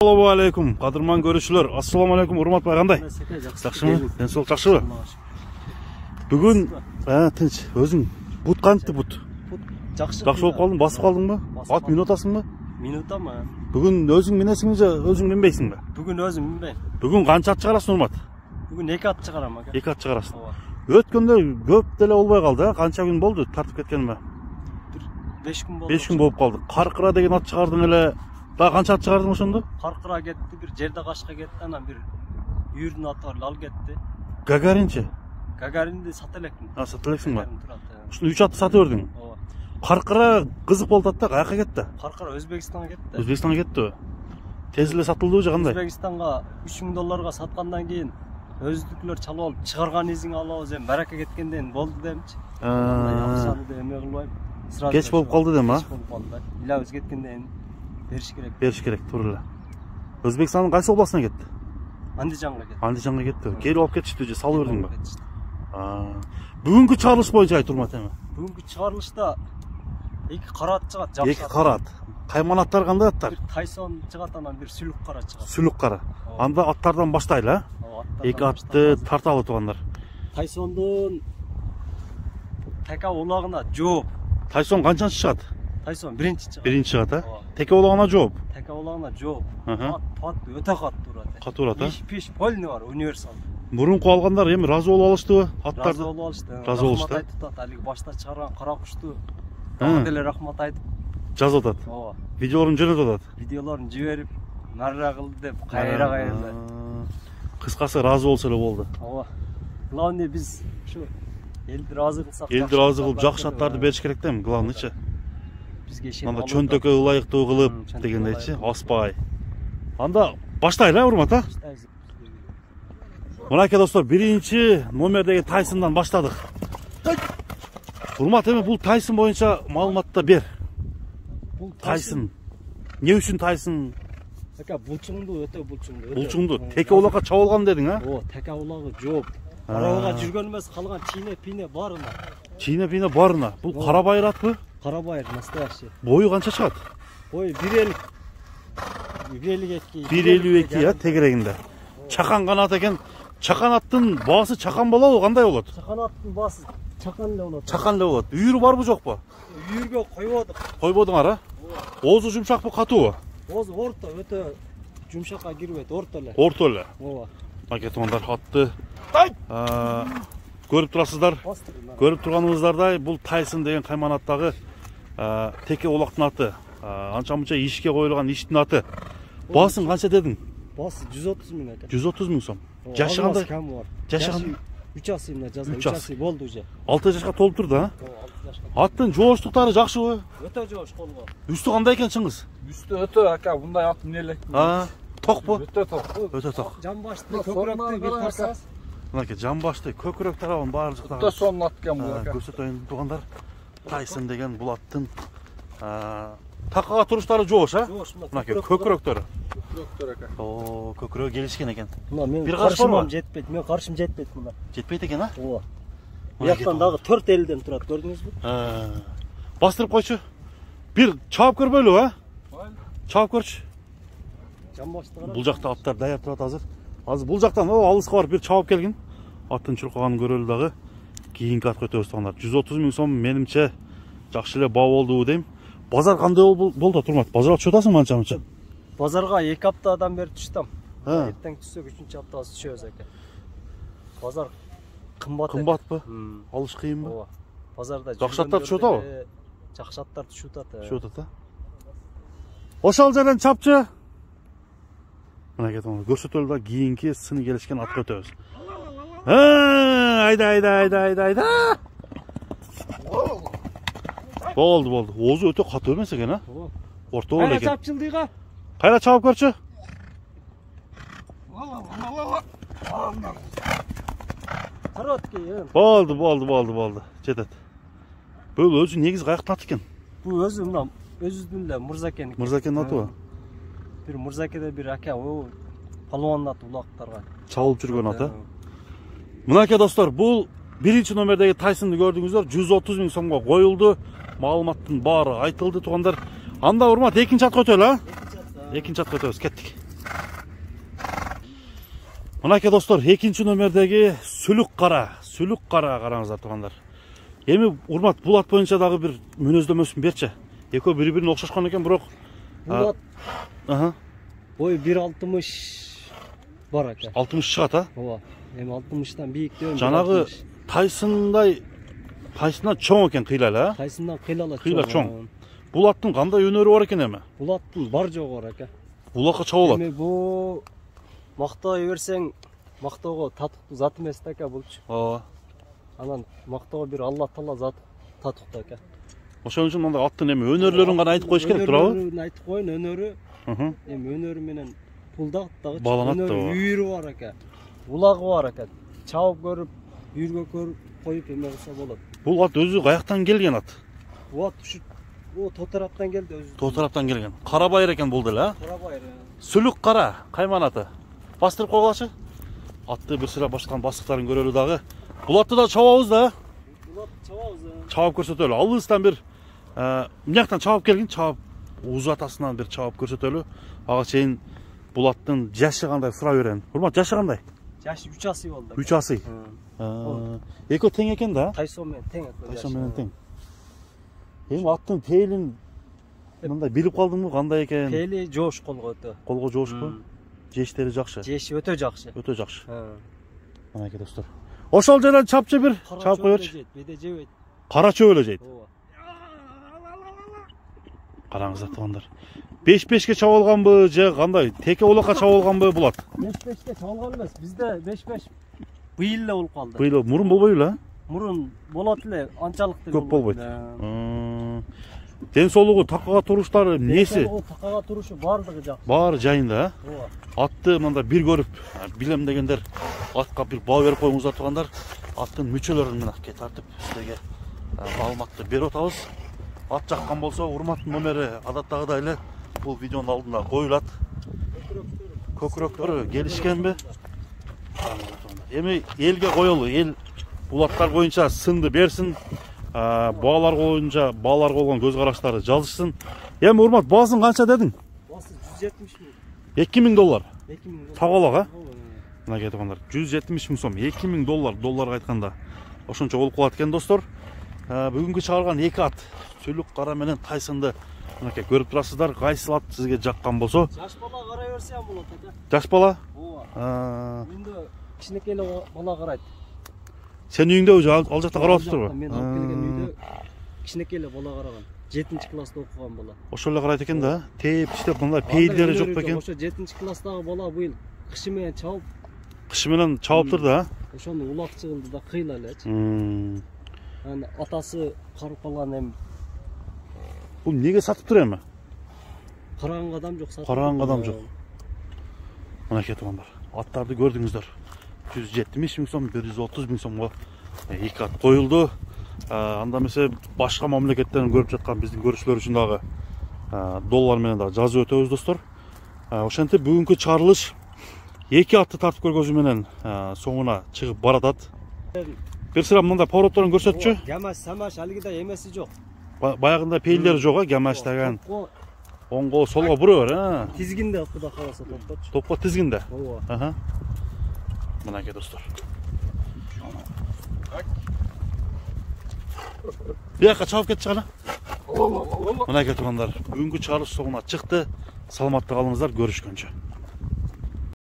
Assalamu alaikum, qadırman görüşülür. Assalamu alaikum, urmat bay qanday? Жақшымы? Денсаулық жақшыбы? Бүгін tinch, өзің бут қантты бут? Жақшы болып қалдың, басып қалдың ба? Ат минутасың ба? Минута ма? Бүгін өзің мінесің же, өзің мінбейсің ба? Бүгін өзім мінбеймін. Бүгін қанша ат шығарасың урмат? Бүгін 2 ат шығарамын ака. 2 ат шығарасың. Өткенде көп деле болбай қалды, қанша күн болды тартып кеткен бе? 5 күн болды. 5 күн болып қалды. Қарқыра деген ат шығардың эле. Да қанша ат шығардың ошондо? Қарқыра кетті, бір жерде қашқа кетті, анан бір үйірдің аты бар, ал кетті. Гагаринче? Гагаринди сата элекмин. Сата элексиң ба? Ушуну 3 атты сатып бердиң. Қарқыра қызық болды атта, каяка кетти? Қарқыра Өзбекстанға кетті. Өзбекстанға кетти. Тез эле сатылды же кандай? Өзбекстанға 3000 долларга саткандан кийин өздүкүлөр чалып алып чыгарган изиң алабыз, эми барака кеткенден болду демчи. Акчаны да эме кылбайм. Кеч болуп калды дем, а? Кеч болуп калды. Илабыз кеткенден Бериш керек, туура. Өзбекстандын кайсы областына кетти? Андижанга кетти. Андижанга кетти. Келип алып кетишти же, салып бердиңби? Бүгүнкү чыгарылыш боюнча айт урмат эми. Бүгүнкү чыгарылышта 2 кара ат чыгат, жакшы. 2 кара ат. Кайманаттар кандай аттар? Bir Тайсон чыгат, анан bir сүлүк кара чыгат. Сүлүк кара. Анда аттардан баштайлы, а? 2 атты тарталы тугандар. Тайсондун така улагына жооп. Тайсон канчанчы чыгат? Тайсон биринчи чыгат. Биринчи чыгат, а? Теке улагына жооп. Така улагына жооп. Пат өтө катуу турат. Катуу турат, а? Пиш полный бар, универсал. Мурунку алгандар эми разы болуп алыштыбы? Аттарды разы болуп алышты. Разы болушту. Рахмат айтып, алиги башта чыгарган кара кушту. Деле рахмат айтып жазып атат. Видеолорун жөнөтүп атат. Видеолорун жиберип, нарра кылды деп, кайра. Кыскасы разы болсо эле болду. Ооба. Главный биз ушу элди разы кылсак. Элди разы кылып, жакшы аттарды бериш керек да эми, главныйчы. Бизге ишен. Анда чөнтөккө ылайыктуу кылып дегендейчи, аспай. Анда баштайлы, а, урмат, а? Мынакей достор, биринчи номердеги Тайсондан баштадык. Урмат, эми бул Тайсон боюнча маалыматты бер. Бул Тайсон. Не үчүн Тайсон? Ака булчуңду, өтө булчуңду. Булчуңду теке улагга чабылган дедиң, а? Ооба, теке улагы жооп. Арабага жүргөн эмес, калган чийне-пийне барына. Чийне-пийне барына. Бул кара байыр атпы? Кара байыр, настоящий. Бою канча чыгат? Бою 1.50. 1.52. 1.52, а, тегерегинде. Чакан канат экен. Чакан аттын баасы чакан болобу, кандай болот? Чакан аттын баасы чакан эле болот. Чакан эле болот. Үйүрү барбы, жокпу? Үйүргө койбодук. Койбодуңар, а? Оозу жумшакпы, катуубу? Оозу орто, өтө жумшакка кирбейт, орто эле. Орто эле. Ооба. Мынакей туугандар, атты көрүп турасыздар. Көрүп турганыңыздардай, бул Тайсон деген кайманаттагы теке улактын аты. Анча-мынча ишке коюлган иштин аты. Баасын канча дедиң? Баасы 130 000 экен. 130 000 сом. Жашы кандай? Жашы 3 асымда жазган. 3 асы болду уже. 6 жашка толуп турду, а? Ооба, 6 жашка. Аттын жооштуктары жакшыбы? Өтө жоош колго. Үстү кандай экен, Чыңгыз? Үстү өтө ака, мындай ат мине элек. Токпу? Өтө ток. Өтө ток. Жамбашты, көкүрөктү бир тарсаңыз. Мынакей жамбашты, көкүрөк тарабын баары жактагы. Өтө сонун ат экен бул ака. Көрсөтөйүн туугандар. Тайсон деген бул аттын такага туруштары жоош, а? Мынакей көкүрөктөрү. Көкүрөктөр ака. О, көкүрөгү келишкен экен. Мына мен бир каршымам жетпейт. Мен каршым жетпейт мына. Жетпейт экен, а? Ооба. Бияктан дагы 4 элден турат, көрдүңүзбү? Бастырып койчу. Бир чаап көрбөйлү, а? Чаап көрчү. Жамбашты кара. Бул жакта аттар даяр турат азыр. Азыр бул жактан алыска барып бир чаап келгин. Аттын чуркаганын көрөлү дагы. Кийинки атка өтөбүз туугандар. 130 000 сом менимче жакшы эле баа болду дейм. Базар кандай болду, Турмат? Базарга түшүп атасың манча-мынча? Базарга 2 аптадан бери түштүм. Ha. Erten түссөк 3-нчү аптасы түшөбүз экен. Базар кымбат. Кымбатпы? Алыш кыйынбы? Ооба. Базарда жакшы аттар түшүп атабы? Жакшы аттар түшүп атат. Түшүп атат, а? Ошол жерден чапчы. Мына кетип көрсөтөлү да кийинки сыны келишкен атка өтөбүз. Айда. Болду. Оозу өтө катуу эмес экен, а? Орто эле экен. Кайра чапчылдыга? Кайра чабып көрчү. Короткий. Болду. Жетет. Бул өзү негизи каяктан ат экен? Бул өзү мына өзүнүн эле Мырзакен. Мырзакен атыбы? Бир Мырзакеде бир ака, палуан аты улактарга чабылып жүргөн ат, а? Мынакей достор, бул биринчи номердеги Тайсонду көрдүңүздөр, 130 000 сомго коюлду. Маалыматтын баары айтылды туугандар. Анда урмат экинчи атка өтөлү, а? Экинчи атка өтөбүз, кеттик. Мынакей достор, экинчи номердеги сүлүк кара караңыздар туугандар. Эми урмат бул ат боюнча дагы бир мүнөздөмөсүн берчи. Экөө бири-бирине окшошкон экен, бирок Бул ат бою 1.60 бар экен. 60 чыгат, а? Ооба. Эми 60тан бийик деп. Жанагы Тайсындан чоң экен кыйлала, а? Тайсындан кыйлала чоң. Бул аттын кандай өнөрү бар экен эми? Бул аттын бар жогу бар экен. Булакка чабып алат. Эми бу мактабай берсең, мактоого татыктуу зат эмес да экен булчу. Ооба. Анан мактоого бир Алла Таала зат татыктуу экен. Ошон үчүн мындай аттын эми өнөрлөрүн гана айтып коюш керек, туурабы? Өнөрлөрүн айтып коюн, өнөрү. Эми өнөрү менен пулдак дагы Баланат да өнөрү үйүрү бар экен. Улагы бар экен. Чабып көрүп, үйүргө көрүп коюп эме кылса болот. Бул ат өзү каяктан келген ат? Бул ат ушу то тараптан келди өзү. То тараптан келген. Кара байыр экен бул деле, а? Кара байыр. Сүлүк кара, кайман аты. Бастырып койгулачы. Атты бир сыра башкан бастыктарын көрөлү дагы. Бул атты да чабабыз да. Бул ат чабабыз. Чабып көрсөтөлү. Алыстан бир мынаяктан чабып келгин, чабып уз атасынан бир чабып көрсөтөлү. Ага чейин бул аттын жашы кандай сурап берем. Урмат, жашы кандай? Жашы 3 асый болду. 3 асый. Экөө тең экен да? Тайсон менен тең экен. Тайсон менен тең. Эми аттын пейлин мындай билип калдыңбы, кандай экен? Пейли жоош колго өтө. Колго жоошпу? Жештери жакшы. Жеши өтө жакшы. Өтө жакшы. Мынакей достор. Ошол жерден чапчы бир, чапып коёрчу. Беде жебейт. Кара чөбөлө жейт. Ооба. Караңыздар туугандар. 5-5ке чабып алганбы, же кандай? Теке улакка чабып алганбы бул ат? 5-5ке чабылган эмес. Бизде 5-5 быйыл эле болуп калды. Быйыл мурун болбойбу эле? Мурун болот эле, анчалык деле Көп болбойт. Ден соолугу, такага туруштары эмнеси? Такага турушу бардыгы жакшы. Баары жайында, Ооба. атты мында бир көрүп, билем дегендер атка бир баа берип коюңуздар туугандар. Аттын мүчөлөрүн мынакей тартып силерге маалыматты берип атабыз. Ат жаккан болсо, урматтын номери адаттагыдай эле бул видеонун алдына коюлат. Көкүрөктөрү келишкенби? Эми элге коелу, эл бул аттар боюнча сынды берсин. Баалар боюнча бааларга болгон көз караштары жазышсын. Эми урмат, баасын канча дедиң? Баасы 170 миң. 2000 доллар. 2000 доллар. Тагалак, а? Мынакей туугандар, 170 миң сом, 2000 доллар, долларга айтканда. Ошончо болуп калат экен достор. Бүгүнкү чыгарган эки ат, сүлүк кара менен Тайсынды мынакей көрүп турасыздар. Кайсы ат сизге жаккан болсо? Жаш бала карай берсе болот экен. Жаш бала? Ооба. Үйүндө кичинекей эле бала карайт. Сен үйүңдө уже ал жакта карап атыптырбы? Мен алып келген үйдө кичинекей эле бала караган. 7-класста окуган бала. Ошол эле карайт экен да. Тээп иштеп мындай пейилдери жок бекен. Ошо 7-класстагы бала быйыл кышы менен чабып. Кышы менен чабыптыр да. Ошону улак чыгылды да кыйла элечи. Анан атасы карып калган эми. Бул неге сатыптыр эми? Караганга адам жок, сатып. Караганга адам жок. Мынакей туугандар, аттарды көрдүңүздөр. 170 миң сом, 130 миң сомго эки ат коюлду. Анда эмесе башка мамлекеттерден көрүп жаткан биздин көрүүчүлөр үчүн дагы доллар менен дагы жазып өтөбүз достор. Ошентип бүгүнкү чыгарылыш эки атты тартып көргөзүү менен соңуна чыгып баратат. Бир сыра мындай поворотторун көрсөтчү. Гамаш, самаш алгиде эмеси жок. Баягында пейилдери жок, а гамаш деген. Оңго, солго бура бер, Тизгинде куда каласа топточу. Топко тизгинде. Ооба. Мынакей достор. Бияка чабып кетчи кана. Мынакей туугандар, бүгүнкү чыгарылыш соңуна чыкты. Саламатта калыңыздар, көрүшкөнчө.